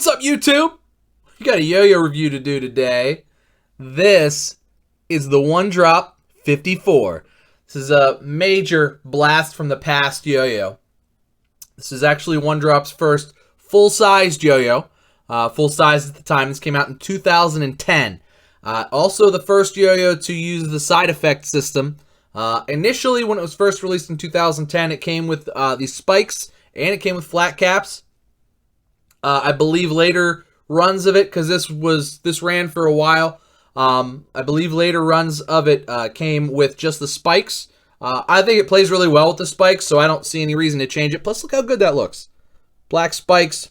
What's up, YouTube? We got a yo-yo review to do today. This is the One Drop 54. This is a major blast from the past yo-yo. This is actually One Drop's first full-sized yo-yo. Full size at the time. This came out in 2010. Also the first yo-yo to use the side effect system. Initially, when it was first released in 2010, it came with these spikes and it came with flat caps. I believe later runs of it, because this ran for a while. I believe later runs of it came with just the spikes. I think it plays really well with the spikes, so I don't see any reason to change it. Plus, look how good that looks. Black spikes,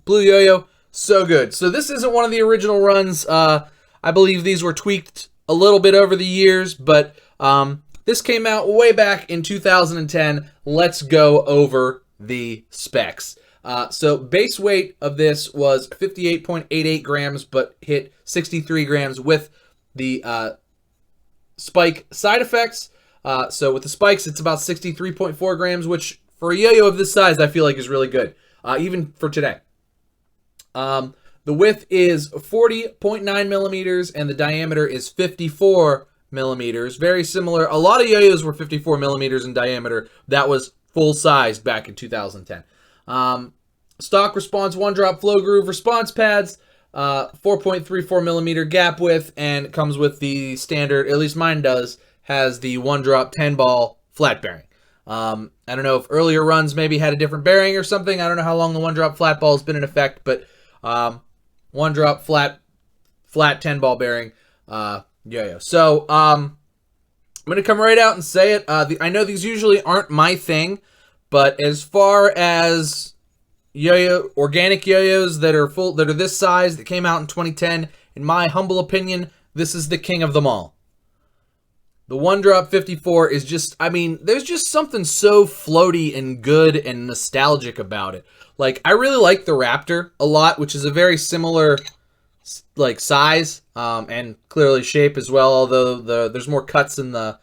blue yo-yo, so good. So this isn't one of the original runs. I believe these were tweaked a little bit over the years, but this came out way back in 2010. Let's go over the specs. So base weight of this was 58.88 grams, but hit 63 grams with the spike side effects. So with the spikes, it's about 63.4 grams, which for a yo-yo of this size, I feel like is really good, even for today. The width is 40.9 millimeters, and the diameter is 54 millimeters. Very similar. A lot of yo-yos were 54 millimeters in diameter. That was full-sized back in 2010. Stock response, One Drop flow groove response pads, 4.34 millimeter gap width, and it comes with the standard, at least mine does, has the One Drop 10 ball flat bearing. I don't know if earlier runs maybe had a different bearing or something. I don't know how long the One Drop flat ball has been in effect, but One Drop flat 10 ball bearing yo-yo. So I'm going to come right out and say it. I know these usually aren't my thing, but as far as organic yo-yos that are this size, that came out in 2010, in my humble opinion, this is the king of them all. The One Drop 54 is just, I mean, there's just something so floaty and good and nostalgic about it. Like, I really like the Raptor a lot, which is a very similar, like, size and clearly shape as well, although there's more cuts in the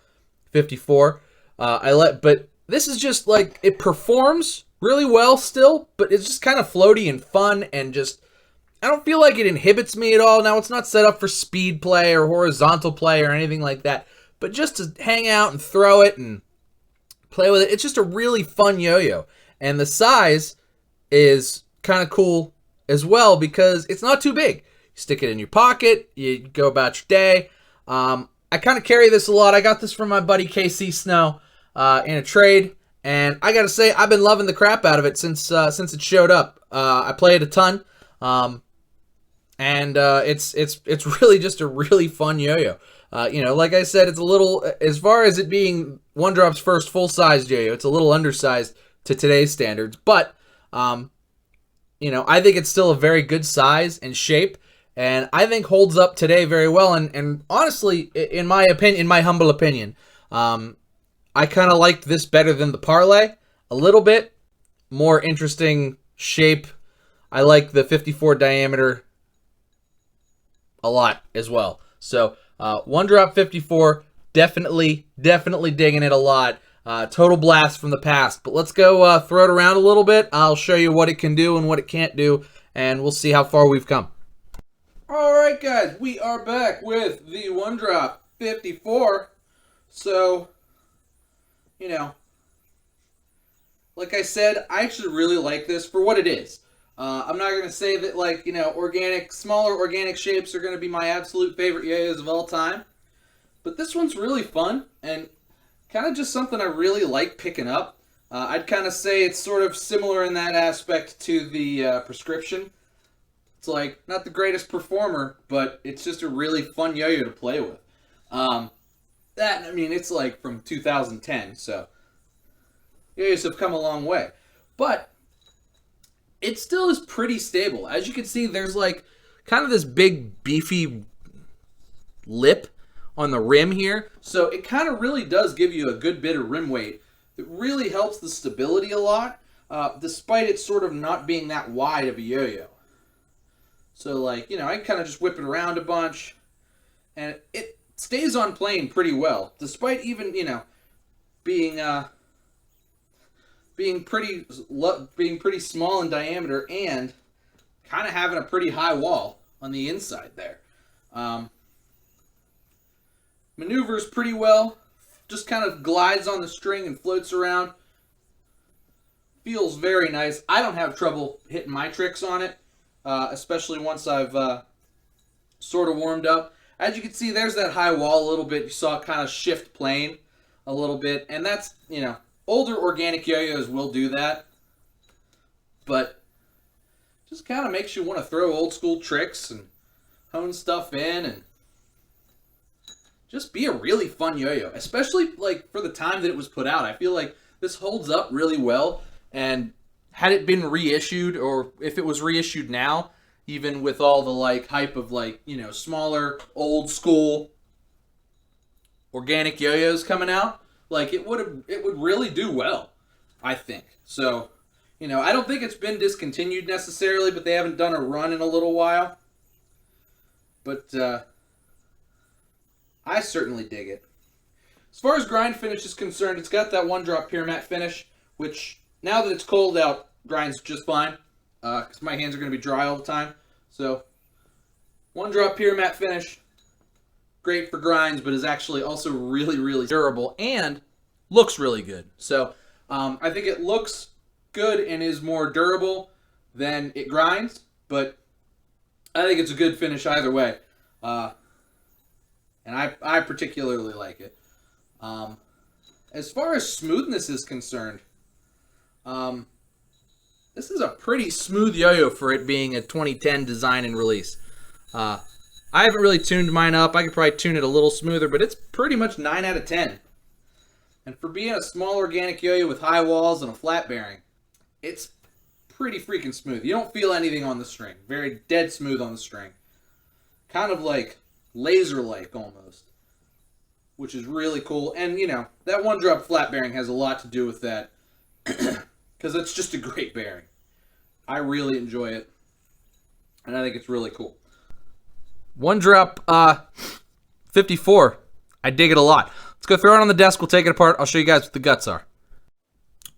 54. But this is just, like, it performs really well still, but it's just kind of floaty and fun, and just, I don't feel like it inhibits me at all. Now, it's not set up for speed play or horizontal play or anything like that, but just to hang out and throw it and play with it, it's just a really fun yo-yo. And the size is kind of cool as well, because it's not too big. You stick it in your pocket, you go about your day. I kind of carry this a lot. I got this from my buddy KC Snow in a trade. And I gotta say, I've been loving the crap out of it since it showed up. I play it a ton, and it's really just a really fun yo-yo. Like I said, it's a little, as far as it being One Drop's first full-sized yo-yo, it's a little undersized to today's standards. But I think it's still a very good size and shape, and I think holds up today very well. And honestly, in my opinion, in my humble opinion, I kind of liked this better than the Parlay a little bit. More interesting shape. I like the 54 diameter a lot as well. So One Drop 54, definitely digging it a lot. Total blast from the past. But let's go throw it around a little bit. I'll show you what it can do and what it can't do, and we'll see how far we've come. Alright guys, we are back with the One Drop 54. So, like I said, I actually really like this for what it is. I'm not going to say that, like, smaller organic shapes are going to be my absolute favorite yo-yos of all time. But this one's really fun and kind of just something I really like picking up. I'd kind of say it's sort of similar in that aspect to the Prescription. It's like, not the greatest performer, but it's just a really fun yo-yo to play with. It's like from 2010, so yo-yos have come a long way. But it still is pretty stable. As you can see, there's like kind of this big beefy lip on the rim here. So it kind of really does give you a good bit of rim weight. It really helps the stability a lot, despite it sort of not being that wide of a yo-yo. So, like, I can kind of just whip it around a bunch, and it stays on plane pretty well, despite even, being pretty small in diameter and kind of having a pretty high wall on the inside there. Maneuvers pretty well. Just kind of glides on the string and floats around. Feels very nice. I don't have trouble hitting my tricks on it, especially once I've sort of warmed up. As you can see, there's that high wall a little bit. You saw it kind of shift plane a little bit, and that's, you know, older organic yo-yos will do that, but just kind of makes you want to throw old school tricks and hone stuff in and just be a really fun yo-yo, especially like for the time that it was put out. I feel like this holds up really well, and had it been reissued, or if it was reissued now, even with all the like hype of like, you know, smaller old school organic yo-yos coming out, like it would really do well, I think. So, you know, I don't think it's been discontinued necessarily, but they haven't done a run in a little while. But I certainly dig it. As far as grind finish is concerned, it's got that one drop pure matte finish, which now that it's cold out, grinds just fine, because my hands are going to be dry all the time. So, one drop pure matte finish, great for grinds, but is actually also really, really durable and looks really good. So, I think it looks good and is more durable than it grinds, but I think it's a good finish either way. And I particularly like it. As far as smoothness is concerned, this is a pretty smooth yo-yo for it being a 2010 design and release. I haven't really tuned mine up. I could probably tune it a little smoother, but it's pretty much 9 out of 10. And for being a small organic yo-yo with high walls and a flat bearing, it's pretty freaking smooth. You don't feel anything on the string. Very dead smooth on the string. Kind of like laser-like almost, which is really cool. And, you know, that one drop flat bearing has a lot to do with that, because it's just a great bearing. I really enjoy it, and I think it's really cool. One drop 54. I dig it a lot. Let's go throw it on the desk. We'll take it apart. I'll show you guys what the guts are.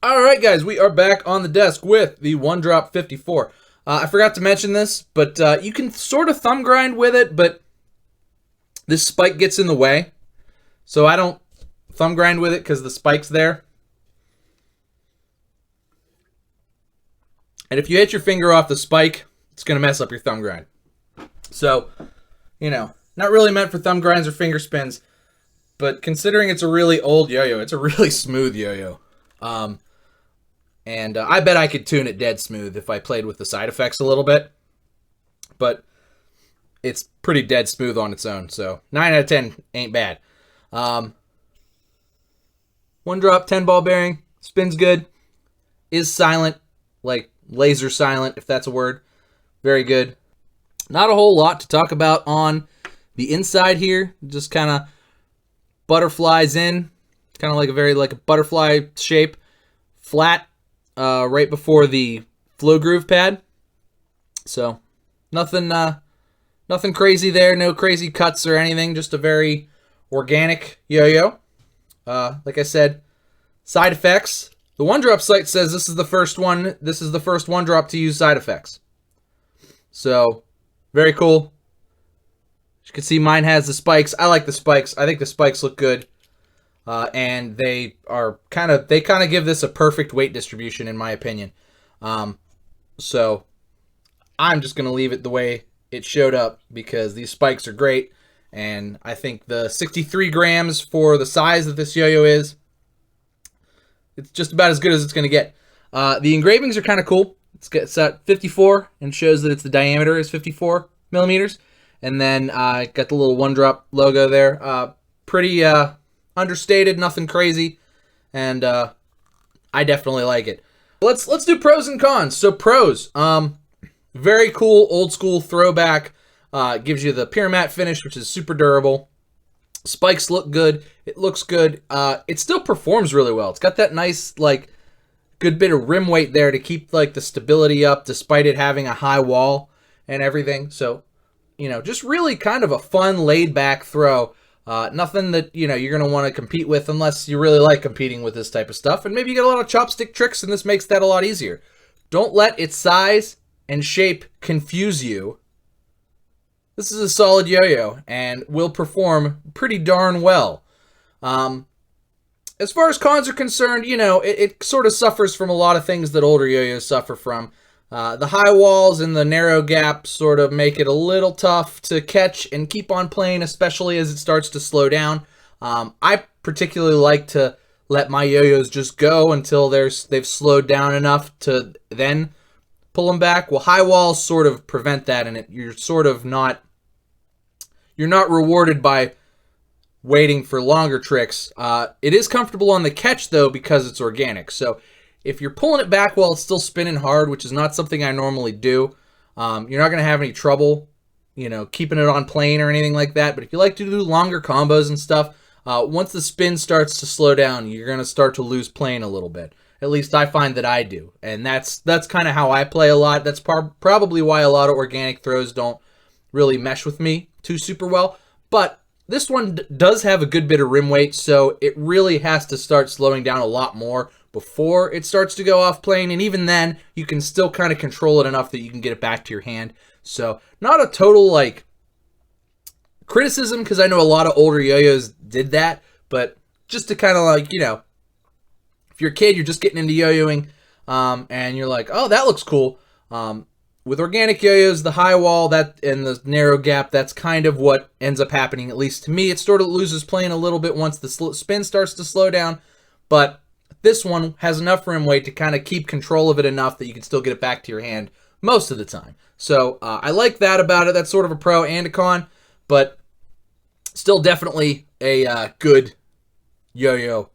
All right, guys, we are back on the desk with the one drop 54. I forgot to mention this, but you can sort of thumb grind with it, but this spike gets in the way. So I don't thumb grind with it because the spike's there. And if you hit your finger off the spike, it's going to mess up your thumb grind. So, you know, not really meant for thumb grinds or finger spins, but considering it's a really old yo-yo, it's a really smooth yo-yo. And I bet I could tune it dead smooth if I played with the side effects a little bit. But it's pretty dead smooth on its own, so 9 out of 10 ain't bad. One drop 10 ball bearing, spins good, is silent, like laser silent, if that's a word. Very good. Not a whole lot to talk about on the inside here. Just kind of butterflies in, kind of like a butterfly shape, flat right before the flow groove pad. So nothing crazy there, no crazy cuts or anything. Just a very organic yo-yo. Like I said, side effects. The one drop site says this is the first one. This is the first one drop to use side effects. So very cool. As you can see, mine has the spikes. I like the spikes. I think the spikes look good. And they kind of give this a perfect weight distribution in my opinion. So I'm just going to leave it the way it showed up because these spikes are great. And I think the 63 grams for the size that this yo-yo is, it's just about as good as it's going to get. The engravings are kind of cool. It's at 54 and shows that the diameter is 54 millimeters. And then got the little one drop logo there. Pretty understated, nothing crazy. And I definitely like it. Let's do pros and cons. So pros, very cool old school throwback. Gives you the pure matte finish, which is super durable. Spikes look good. It looks good. It still performs really well. It's got that nice, like, good bit of rim weight there to keep, like, the stability up despite it having a high wall and everything. So, you know, just really kind of a fun, laid-back throw. Nothing that, you know, you're going to want to compete with unless you really like competing with this type of stuff. And maybe you get a lot of chopstick tricks, and this makes that a lot easier. Don't let its size and shape confuse you, this is a solid yo-yo and will perform pretty darn well. As far as cons are concerned, it sort of suffers from a lot of things that older yo-yos suffer from. The high walls and the narrow gaps sort of make it a little tough to catch and keep on playing, especially as it starts to slow down. I particularly like to let my yo-yos just go until they've slowed down enough to then pull them back. Well, high walls sort of prevent that, and you're not rewarded by waiting for longer tricks. It is comfortable on the catch, though, because it's organic. So if you're pulling it back while it's still spinning hard, which is not something I normally do, you're not going to have any trouble, keeping it on plane or anything like that. But if you like to do longer combos and stuff, once the spin starts to slow down, you're going to start to lose plane a little bit. At least I find that I do. And that's kind of how I play a lot. That's probably why a lot of organic throws don't really mesh with me too super well. But this one does have a good bit of rim weight, so it really has to start slowing down a lot more before it starts to go off plane. And even then, you can still kind of control it enough that you can get it back to your hand. So not a total criticism, because I know a lot of older yo-yos did that, but just to kind of if you're a kid, you're just getting into yo-yoing, and you're like, oh, that looks cool. With organic yo-yos, the high wall and the narrow gap, that's kind of what ends up happening. At least to me, it sort of loses plane a little bit once the spin starts to slow down, but this one has enough rim weight to kind of keep control of it enough that you can still get it back to your hand most of the time. So I like that about it. That's sort of a pro and a con, but still definitely a good yo-yo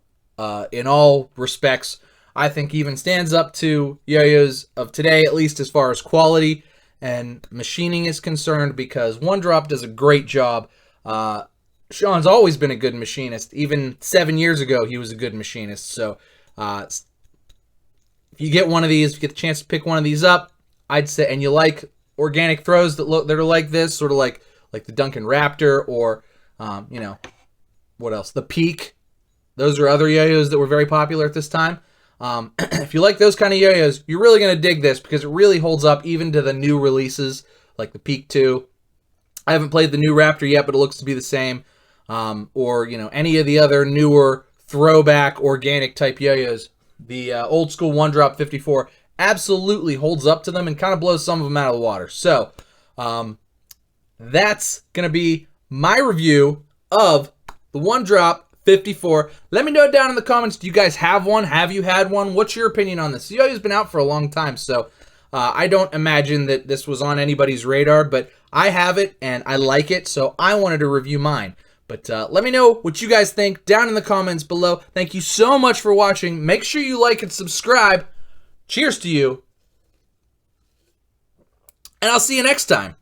in all respects. I think even stands up to yo-yos of today, at least as far as quality and machining is concerned, because One Drop does a great job. Sean's always been a good machinist. Even 7 years ago, he was a good machinist. So if you get one of these, if you get the chance to pick one of these up, I'd say, and you like organic throws that are like this, sort of like the Duncan Raptor, or what else? The Peak. Those are other yo-yos that were very popular at this time. If you like those kind of yo-yos, you're really going to dig this, because it really holds up even to the new releases, like the Peak 2. I haven't played the new Raptor yet, but it looks to be the same. Or, any of the other newer throwback organic type yo-yos. The old school One Drop 54 absolutely holds up to them and kind of blows some of them out of the water. So, that's going to be my review of the One Drop 54. Let me know down in the comments, do you guys have one? Have you had one? What's your opinion on this? Yoyo's been out for a long time, so I don't imagine that this was on anybody's radar, but I have it and I like it, so I wanted to review mine. But let me know what you guys think down in the comments below. Thank you so much for watching. Make sure you like and subscribe. Cheers to you. And I'll see you next time.